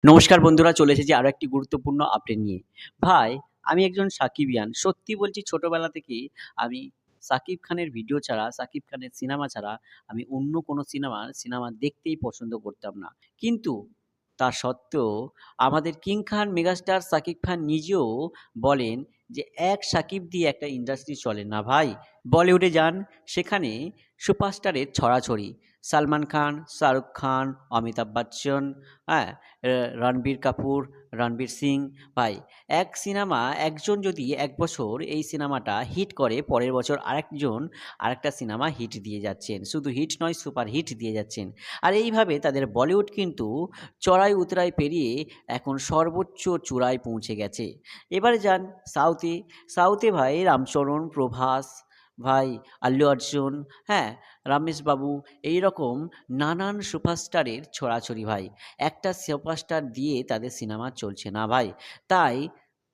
নমস্কার বন্ধুরা, চলে এসেছি আরো একটি গুরুত্বপূর্ণ আপডেট নিয়ে। ভাই, আমি একজন সাকিবিয়ান। সত্যি বলছি, ছোটবেলা থেকেই আমি সাকিব খানের ভিডিও ছাড়া, সাকিব খানের সিনেমা ছাড়া আমি অন্য কোনো সিনেমা দেখতেই পছন্দ করতাম না। কিন্তু তা সত্ত্বেও আমাদের কিং খান মেগাস্টার সাকিব খান নিজেও বলেন যে, "এক সাকিব দিয়ে একটা ইন্ডাস্ট্রি চলে না ভাই।" বলিউডে যান, সেখানে সুপারস্টারের ছড়াছড়ি। সালমান খান, শাহরুখ খান, অমিতাভ বচ্চন, হ্যাঁ? রণবীর কাপুর, রণবীর সিং। ভাই, এক সিনেমা একজন যদি ১ বছর এই সিনেমাটা হিট করে, পরের বছর আরেকটা সিনেমা হিট দিয়ে যাচ্ছেন। শুধু হিট নয়, সুপার হিট দিয়ে যাচ্ছেন। আর এইভাবে তাদের বলিউড কিন্তু চড়াই-উতরাই পেরিয়ে এখন সর্বোচ্চ চূড়ায় পৌঁছে গেছে। এবারে যান সাউথে। সাউথে ভাই রামচরণ, প্রভাস, ভাই আল্লু অর্জুন, হ্যাঁ? রমেশ বাবু, এইরকম নানান সুপারস্টারের ছড়াছড়ি ভাই। একটা সুপারস্টার দিয়ে তাদের সিনেমা চলছে না ভাই। তাই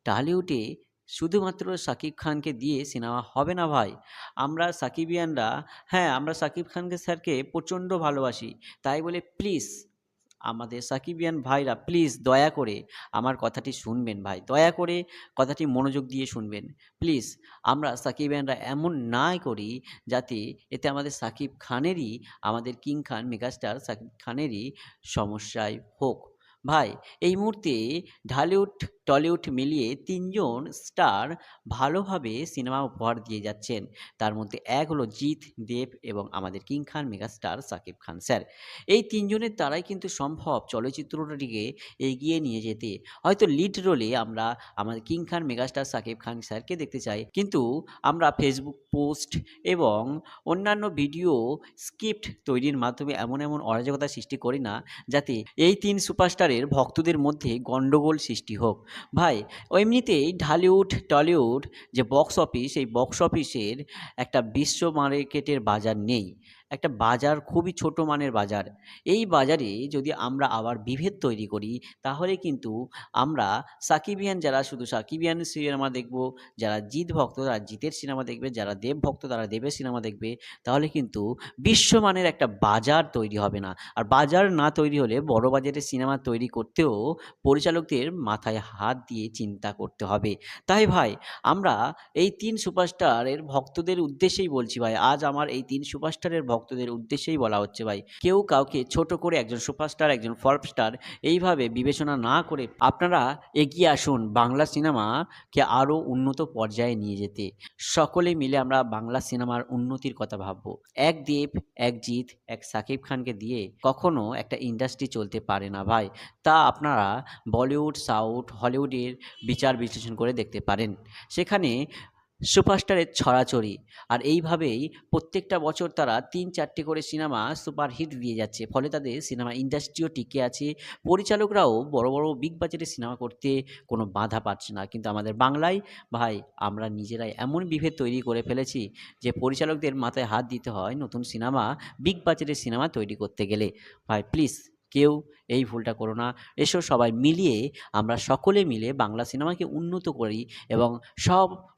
টলিউডে শুধুমাত্র শাকিব খানকে দিয়ে সিনেমা হবে না ভাই। আমরা সাকিবিয়ানরা, হ্যাঁ, আমরা সাকিব খানকে স্যারকে প্রচণ্ড ভালোবাসি। তাই বলে প্লিজ আমাদের সাকিবিয়ান ভাইরা প্লিজ দয়া করে আমার কথাটি শুনবেন ভাই। দয়া করে কথাটি মনোযোগ দিয়ে শুনবেন। প্লিজ আমরা সাকিবিয়ানরা এমন না করি যাতে এতে আমাদের সাকিব খানেরই, আমাদের কিং খান মেগাস্টার সাকিব খানেরই সমস্যায় হোক। ভাই, এই মুহূর্তে ঢালিউড, টলিউড মিলিয়ে ৩ জন স্টার ভালোভাবে সিনেমা উপহার দিয়ে যাচ্ছেন। তার মধ্যে এক হলো জিৎ, দেব এবং আমাদের কিং খান মেগাস্টার সাকিব খান স্যার। এই ৩ জনের দ্বারাই কিন্তু সম্ভব চলচ্চিত্রটিকে এগিয়ে নিয়ে যেতে। হয়তো লিড রোলে আমরা আমাদের কিং খান মেগাস্টার সাকিব খান স্যারকে দেখতে চাই। কিন্তু আমরা ফেসবুক পোস্ট এবং অন্যান্য ভিডিও স্ক্রিপ্ট তৈরির মাধ্যমে এমন অরাজকতা সৃষ্টি করি না, যাতে এই ৩ সুপারস্টারের ভক্তদের মধ্যে গন্ডগোল সৃষ্টি হোক। ভাই, এমনিতেই ঢালিউড, টলিউড যে বক্স অফিস, এই বক্স অফিসের একটা বিশ্ব মার্কেটের বাজার নেই। একটা বাজার খুবই ছোট মানের বাজার। এই বাজারে যদি আমরা আবার বিভেদ তৈরি করি, তাহলে কিন্তু আমরা সাকিবিয়ান যারা শুধু সাকিবিয়ান সিনেমা দেখব, যারা জিৎ ভক্ত তারা জিতের সিনেমা দেখবে, যারা দেব ভক্ত তারা দেবের সিনেমা দেখবে। তাহলে কিন্তু বিশ্বমানের একটা বাজার তৈরি হবে না। আর বাজার না তৈরি হলে বড় বাজেটের সিনেমা তৈরি করতেও পরিচালকদের মাথায় হাত দিয়ে চিন্তা করতে হবে। তাই ভাই, আমরা এই ৩ সুপারস্টারের ভক্তদের উদ্দেশ্যেই বলছি ভাই। আজ আমার এই ৩ সুপারস্টারের ভক্তদের উদ্দেশ্যেই বলা হচ্ছে ভাই। কেউ কাউকে ছোট করে একজন সুপারস্টার, একজন ফল্পস্টার এইভাবে বিবেচনা না করে আপনারা এগিয়ে আসুন বাংলা সিনেমাকে আরও উন্নত পর্যায়ে নিয়ে যেতে। সকলে মিলে আমরা বাংলা সিনেমার উন্নতির কথা ভাববো। এক দেব, এক জিৎ, এক সাকিব খানকে দিয়ে কখনো একটা ইন্ডাস্ট্রি চলতে পারে না ভাই। তা আপনারা বলিউড, সাউথ, হলিউডের বিচার বিশ্লেষণ করে দেখতে পারেন। সেখানে সুপারস্টারের ছড়াছড়ি। আর এইভাবেই প্রত্যেকটা বছর তারা ৩-৪টে করে সিনেমা সুপারহিট দিয়ে যাচ্ছে। ফলে তাদের সিনেমা ইন্ডাস্ট্রিও টিকে আছে। পরিচালকরাও বড় বিগ বাজেটের সিনেমা করতে কোনো বাধা পাচ্ছে না। কিন্তু আমাদের বাংলায় ভাই, আমরা নিজেরাই এমন বিভেদ তৈরি করে ফেলেছি যে পরিচালকদের মাথায় হাত দিতে হয় নতুন সিনেমা, বিগ বাজেটের সিনেমা তৈরি করতে গেলে। ভাই প্লিজ কেউ এই ভুলটা করো না। এসো সবাই মিলিয়ে, আমরা সকলে মিলে বাংলা সিনেমাকে উন্নত করি এবং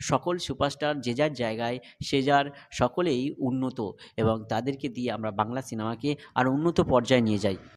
সকল সুপারস্টার যে যার জায়গায় সে যার সকলেই উন্নত, এবং তাদেরকে দিয়ে আমরা বাংলা সিনেমাকে আরও উন্নত পর্যায়ে নিয়ে যাই।